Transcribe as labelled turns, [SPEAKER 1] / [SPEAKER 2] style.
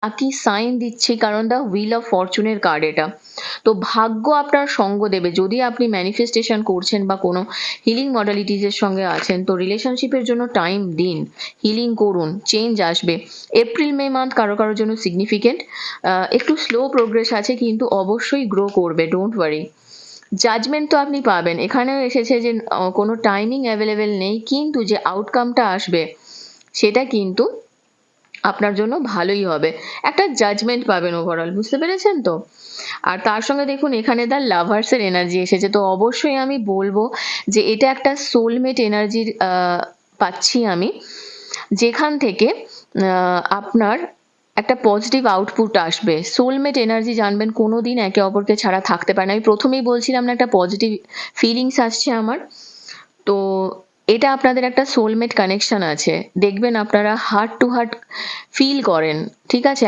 [SPEAKER 1] Lucky sign দিচ্ছি, কারণ the wheel of ফরচুনের card এটা। তো ভাগ্য আপনার সঙ্গ দেবে যদি আপনি ম্যানিফেস্টেশন করছেন বা কোনো হিলিং মডালিটিসের সঙ্গে আছেন, তো রিলেশনশিপের জন্য টাইম দিন, হিলিং করুন, চেঞ্জ আসবে। এপ্রিল মে মান্থ কারো কারোর জন্য সিগনিফিকেন্ট, একটু স্লো প্রোগ্রেস আছে কিন্তু অবশ্যই গ্রো করবে, ডোন্ট ওয়ারি। জাজমেন্ট তো আপনি পাবেন, এখানেও এসেছে যে কোনো টাইমিং অ্যাভেলেবেল নেই, কিন্তু যে আউটকামটা আসবে সেটা কিন্তু আপনার জন্য ভালোই হবে, একটা জাজমেন্ট পাবেন ওভারঅল, বুঝতে পেরেছেন তো? আর তার সঙ্গে দেখুন এখানে দ্য লাভার্সের এনার্জি এসেছে, তো অবশ্যই আমি বলবো যে এটা একটা সোলমেট এনার্জির পাচ্ছি আমি, যেখান থেকে আপনার একটা পজিটিভ আউটপুট আসবে। সোলমেট এনার্জি জানবেন কোনোদিন একে অপরকে ছাড়া থাকতে পারে না, আমি প্রথমেই বলছিলাম না, একটা পজিটিভ ফিলিংস আসছে আমার। তো এটা আপনাদের একটা সোলমেট কানেকশন আছে, দেখবেন আপনারা হার্ট টু হার্ট ফিল করেন, ঠিক আছে?